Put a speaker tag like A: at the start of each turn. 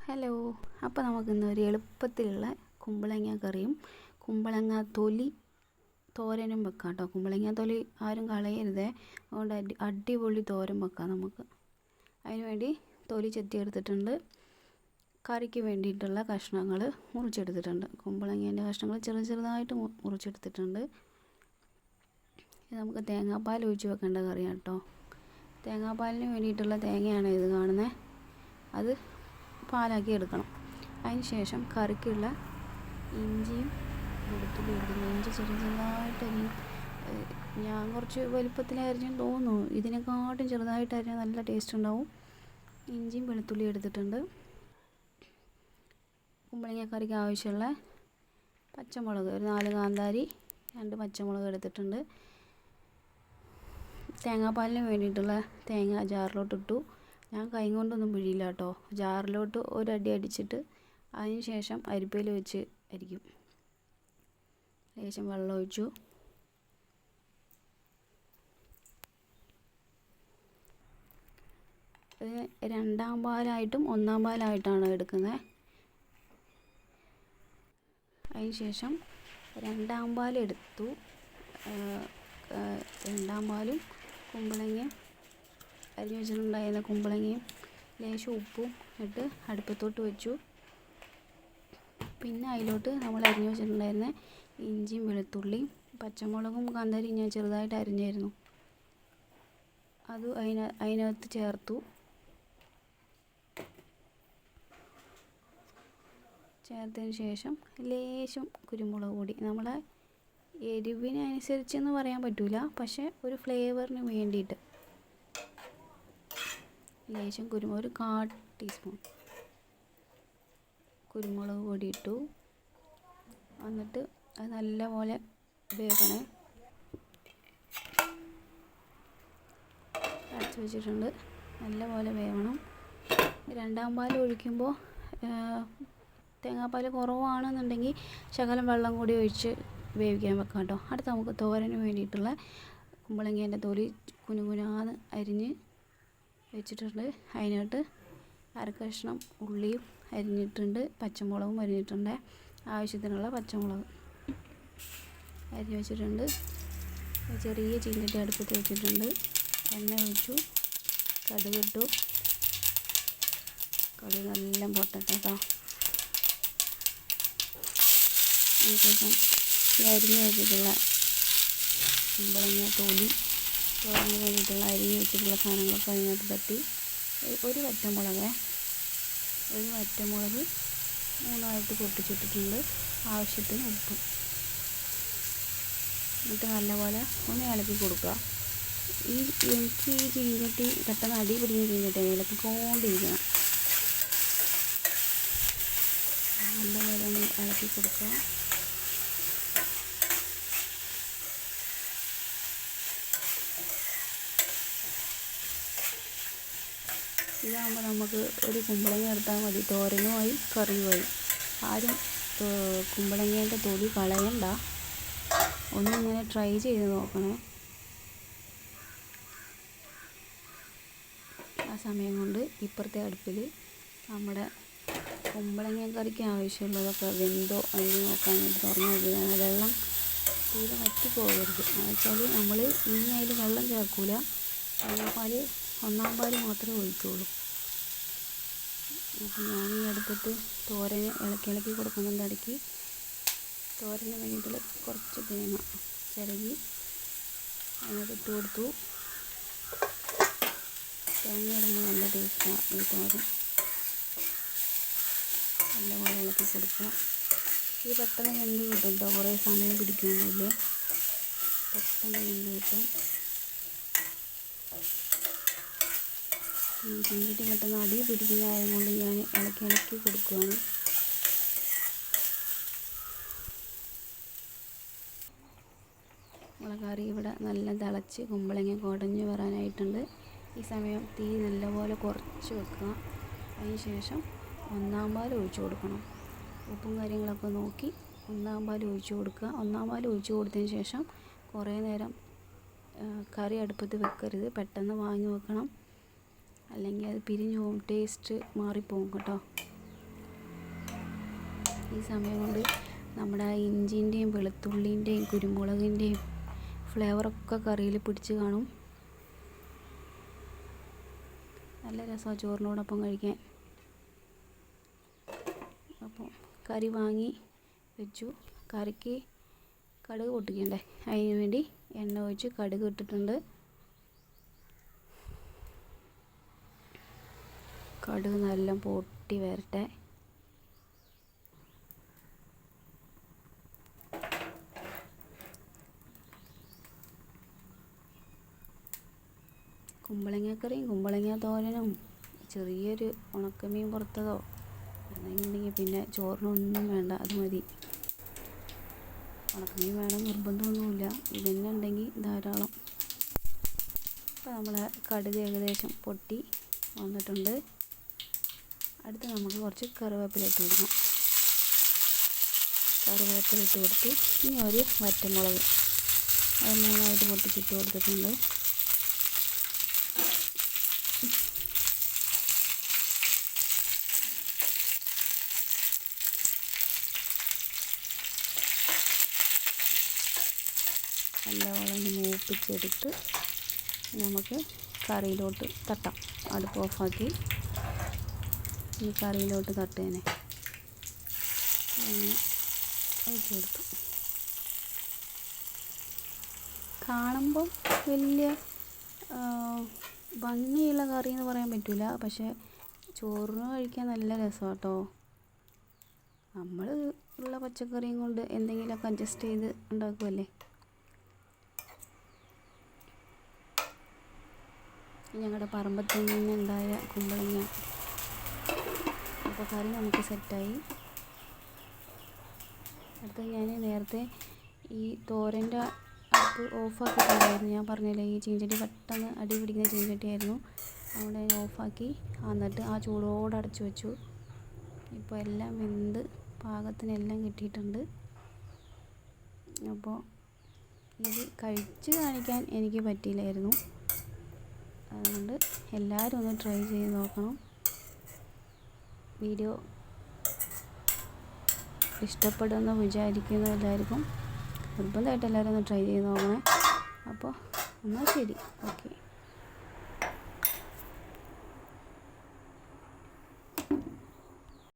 A: Hello. അപ്പോൾ നമുക്കിന്ന് ഒരു എളുപ്പത്തിലുള്ള കുമ്പളങ്ങ കറിയും കുമ്പളങ്ങ തൊലി തോരനും വെക്കാം കേട്ടോ. കുമ്പളങ്ങ തൊലി ആരും കളയരുതേ, അതുകൊണ്ട് അടിപൊളി തോരൻ വെക്കാം നമുക്ക്. അതിനുവേണ്ടി തൊലി ചെത്തിയെടുത്തിട്ടുണ്ട്. കറിക്ക് വേണ്ടിയിട്ടുള്ള കഷ്ണങ്ങൾ മുറിച്ചെടുത്തിട്ടുണ്ട്. കുമ്പളങ്ങേൻ്റെ കഷ്ണങ്ങൾ ചെറുതായിട്ട് മുറിച്ചെടുത്തിട്ടുണ്ട്. ഇത് നമുക്ക് തേങ്ങാപ്പാൽ ഒഴിച്ച് വെക്കേണ്ട കറിയാണ് കേട്ടോ. തേങ്ങാപ്പാലിന് വേണ്ടിയിട്ടുള്ള തേങ്ങയാണ് ഇത് കാണുന്നത്. അത് പാലാക്കി എടുക്കണം. അതിന് ശേഷം കറിക്കുള്ള ഇഞ്ചിയും വെളുത്തുള്ളി എടുക്കുന്നു. ഇഞ്ചി ചെറുതായിട്ട് ഞാൻ കുറച്ച് വലുപ്പത്തിലരിഞ്ഞെന്ന് തോന്നുന്നു. ഇതിനെക്കാട്ടും ചെറുതായിട്ട് അരിഞ്ഞാൽ നല്ല ടേസ്റ്റ് ഉണ്ടാവും. ഇഞ്ചിയും വെളുത്തുള്ളി എടുത്തിട്ടുണ്ട്. കുമ്പളങ്ങ കറിക്ക് ആവശ്യമുള്ള പച്ചമുളക് ഒരു 4 കാന്താരി, 2 പച്ചമുളക് എടുത്തിട്ടുണ്ട്. തേങ്ങാപ്പാലിന് വേണ്ടിയിട്ടുള്ള തേങ്ങ ജാറിലോട്ടിട്ടു. ഞാൻ കൈ കൊണ്ടൊന്നും പിഴിയില്ല കേട്ടോ. ജാറിലോട്ട് ഒരടി അടിച്ചിട്ട് അതിന് ശേഷം അരിപ്പയിൽ വെച്ച് അരിക്കും. ലേശം വെള്ളം ഒഴിച്ചു. ഇത് 2ാം പാലായിട്ടും 1ാം പാലായിട്ടാണ് എടുക്കുന്നത്. അതിന് ശേഷം 2ാം പാലെടുത്തു. 2ാം പാലും കുമ്പളങ്ങയും അരിഞ്ഞു വെച്ചിട്ടുണ്ടായിരുന്ന കുമ്പളങ്ങയും ലേശം ഉപ്പും ഇട്ട് അടുപ്പത്തോട്ട് വെച്ചു. പിന്നെ അതിലോട്ട് നമ്മൾ അരിഞ്ഞു വെച്ചിട്ടുണ്ടായിരുന്ന ഇഞ്ചിയും വെളുത്തുള്ളിയും പച്ചമുളകും കാന്താരിയും ഞാൻ ചെറുതായിട്ട് അരിഞ്ഞായിരുന്നു, അത് അതിനകത്ത് ചേർത്തു. ചേർത്തതിന് ശേഷം ലേശം കുരുമുളക് പൊടി, നമ്മളെ എരിവിനനുസരിച്ചെന്ന് പറയാൻ പറ്റില്ല, പക്ഷേ ഒരു ഫ്ലേവറിന് വേണ്ടിയിട്ട് ലേശം ഒരു 1/4 ടീസ്പൂൺ കുരുമുളക് പൊടി ഇട്ടു. എന്നിട്ട് അത് നല്ലപോലെ വേവണേ. അടച്ചു വെച്ചിട്ടുണ്ട്. നല്ലപോലെ വേവണം. 2ാം പാൽ ഒഴിക്കുമ്പോൾ തേങ്ങാപ്പാൽ കുറവാണെന്നുണ്ടെങ്കിൽ ശകലം വെള്ളം കൂടി ഒഴിച്ച് വേവിക്കാൻ വെക്കാം കേട്ടോ. അടുത്ത് നമുക്ക് തോരന് വേണ്ടിയിട്ടുള്ള കുമ്പളങ്ങേൻ്റെ തൊലി കുനുകുനാന്ന് അരിഞ്ഞ് വെച്ചിട്ടുണ്ട്. അതിനകത്ത് 1/2 കഷ്ണം ഉള്ളിയും അരിഞ്ഞിട്ടുണ്ട്, പച്ചമുളകും അരിഞ്ഞിട്ടുണ്ട്. ആവശ്യത്തിനുള്ള പച്ചമുളക് അരിഞ്ഞ് വെച്ചിട്ടുണ്ട്. ചെറിയ ചീനച്ചട്ടി അടുപ്പത്ത് വെച്ചിട്ടുണ്ട്. എണ്ണ ഒഴിച്ചു, കടുക് ഇട്ടു. കടുക് നല്ല പൊട്ടട്ടെ കേട്ടോ. അതിനുശേഷം ഈ അരിഞ്ഞ് വെച്ചിട്ടുള്ള കുമ്പളങ്ങ തൊലി തോരന് വേണ്ടിയിട്ടുള്ള അരിഞ്ഞ് വെച്ചിട്ടുള്ള സാധനങ്ങളൊക്കെ അതിനകത്ത് തട്ടി. ഒരു വറ്റമുളക് 3ആയിട്ട് പൊട്ടിച്ചിട്ടിട്ടുണ്ട്. ആവശ്യത്തിന് ഉപ്പ്. എന്നിട്ട് നല്ലപോലെ ഒന്ന് ഇളക്കി കൊടുക്കുക. എനിക്ക് ഈ ചീഞ്ചട്ടി പെട്ടെന്ന് അടി പിടിക്കുന്ന ചീഞ്ചട്ടി ഇളക്കിക്കൊണ്ടിരിക്കണം. നല്ലപോലെ ഒന്ന് ഇളക്കി കൊടുക്കുക. ഇതാകുമ്പോൾ നമുക്ക് ഒരു കുമ്പളങ്ങ എടുത്താൽ മതി, തോരനുമായി കറിയുമായി. ആരും കുമ്പളങ്ങേൻ്റെ തൊലി കളയണ്ട. ഒന്നിങ്ങനെ ട്രൈ ചെയ്ത് നോക്കണേ. ആ സമയം കൊണ്ട് ഇപ്പുറത്തെ അടുപ്പിൽ നമ്മുടെ കുമ്പളങ്ങ കറിക്ക് ആവശ്യമുള്ളതൊക്കെ വെന്തോ അതിന് നോക്കാൻ വേണ്ടി തുറന്നു വെക്കുകയാണ്. വെള്ളം തീരെ വറ്റിപ്പോകരുത്. എന്നുവെച്ചാൽ നമ്മൾ ഇനി അതിൽ വെള്ളം ചേർക്കില്ല. തേങ്ങാപ്പാൽ 1ാം പാൽ മാത്രമേ ഒഴിക്കുള്ളൂ. അപ്പം ഞാൻ ഈ അടുപ്പത്ത് തോരന് ഇളക്കി കൊടുക്കുന്നുണ്ട്. ഇടയ്ക്ക് തോരന് വേണ്ടിയിട്ടുള്ള കുറച്ച് തേങ്ങ ചിരകി അതിനകത്ത് ഇട്ട് കൊടുത്തു. തേങ്ങ ഇടുമ്പോൾ നല്ല ടേസ്റ്റാണ് ഈ തോരൻ. നല്ലപോലെ ഇളക്കി കൊടുക്കുക. ഇത് പെട്ടെന്ന് വെന്ത് കിട്ടും കേട്ടോ, കുറേ സമയം പിടിക്കുന്നില്ല, പെട്ടെന്ന് വെന്ത് കിട്ടും. ചീഞ്ചട്ടി പെട്ടെന്ന് അടി പിടിക്കുന്നതായത് കൊണ്ട് ഞാൻ ഇളക്കി കൊടുക്കുകയാണ്. നമ്മളെ കറി ഇവിടെ നല്ല തിളച്ച് കുമ്പളങ്ങ കുടഞ്ഞ് വരാനായിട്ടുണ്ട്. ഈ സമയം തീ നല്ലപോലെ കുറച്ച് വെക്കുക. അതിന് ശേഷം 1ാം പാൽ ഒഴിച്ചു കൊടുക്കണം. ഉപ്പും കാര്യങ്ങളൊക്കെ നോക്കി 1ാം പാൽ ഒഴിച്ചു കൊടുക്കുക. 1ാം പാൽ ഒഴിച്ചു കൊടുത്തതിന് ശേഷം കുറേ നേരം കറി അടുപ്പത്ത് വെക്കരുത്, പെട്ടെന്ന് വാങ്ങി വെക്കണം, അല്ലെങ്കിൽ അത് പിരിഞ്ഞു പോകും, ടേസ്റ്റ് മാറിപ്പോകും കേട്ടോ. ഈ സമയം കൊണ്ട് നമ്മുടെ ഇഞ്ചിൻ്റെയും വെളുത്തുള്ളിൻ്റെയും കുരുമുളകിൻ്റെയും ഫ്ലേവറൊക്കെ കറിയിൽ പിടിച്ച് കാണും. നല്ല രസമാണ് ചോറിനോടൊപ്പം കഴിക്കാൻ. അപ്പോൾ കറി വാങ്ങി വെച്ചു. കറിക്ക് കടുക് പൊട്ടിക്കണ്ടേ, അതിന് വേണ്ടി എണ്ണ ഒഴിച്ച് കടുക് ഇട്ടിട്ടുണ്ട്. കടുക് നല്ല പൊട്ടി വരട്ടെ. കുമ്പളങ്ങക്കറിയും കുമ്പളങ്ങ തോരനും ചെറിയൊരു ഉണക്കമീൻ പുറത്തതോ എന്നുണ്ടെങ്കിൽ പിന്നെ ചോറിനൊന്നും വേണ്ട, അത് മതി. ഉണക്കമീൻ വേണം നിർബന്ധമൊന്നുമില്ല, ഇതന്നെ ഉണ്ടെങ്കിൽ ധാരാളം. അപ്പോൾ നമ്മളെ കടുക് ഏകദേശം പൊട്ടി വന്നിട്ടുണ്ട്. അടുത്ത് നമുക്ക് കുറച്ച് കറിവേപ്പില ഇട്ട് കൊടുക്കാം. കറിവേപ്പില ഇട്ട് കൊടുത്ത് ഇനി ഒരു വറ്റമുളക് അത് 3 പൊട്ടിച്ചിട്ട് കൊടുത്തിട്ടുണ്ട്. നല്ലവണ്ണം മൂപ്പിച്ചെടുത്ത് നമുക്ക് കറിയിലോട്ട് തട്ടാം. അടുപ്പ് ഓഫാക്കി ഈ കറിയിലോട്ട് തട്ടേനെ ഒഴിച്ച് കൊടുത്തു. കാണുമ്പം വലിയ ഭംഗിയുള്ള കറി എന്ന് പറയാൻ പറ്റില്ല, പക്ഷേ ചോറിന് കഴിക്കാൻ നല്ല രസമാണ് കേട്ടോ. നമ്മൾ ഉള്ള പച്ചക്കറിയും കൊണ്ട് എന്തെങ്കിലുമൊക്കെ അഡ്ജസ്റ്റ് ചെയ്ത് ഉണ്ടാക്കുമല്ലേ. ഞങ്ങളുടെ പറമ്പത്തിൽ നിന്നുണ്ടായ കുമ്പളങ്ങ. അപ്പോൾ കറി നമുക്ക് സെറ്റായി. അടുത്ത ഞാൻ നേരത്തെ ഈ തോരൻ്റെ അടുപ്പ് ഓഫാക്കിയിട്ടുണ്ടായിരുന്നു. ഞാൻ പറഞ്ഞില്ലേ ഈ ചീഞ്ചട്ടി പെട്ടെന്ന് അടി പിടിക്കുന്ന ചീഞ്ചട്ടിയായിരുന്നു. അതുകൊണ്ട് ഞാൻ ഓഫാക്കി എന്നിട്ട് ആ ചൂടോടെ അടച്ചു വെച്ചു. ഇപ്പോൾ എല്ലാം വെന്ത് പാകത്തിനെല്ലാം കിട്ടിയിട്ടുണ്ട്. അപ്പോൾ ഇത് കഴിച്ച് കാണിക്കാൻ എനിക്ക് പറ്റിയില്ലായിരുന്നു. അതുകൊണ്ട് എല്ലാവരും ഒന്ന് ട്രൈ ചെയ്ത് നോക്കണം. വീഡിയോ ഇഷ്ടപ്പെടുമെന്ന് വിചാരിക്കുന്നു എല്ലാവർക്കും. നിർബന്ധമായിട്ട് എല്ലാവരും ഒന്ന് ട്രൈ ചെയ്ത് നോക്കണേ. അപ്പോൾ എന്നാൽ ശരി, ഓക്കെ.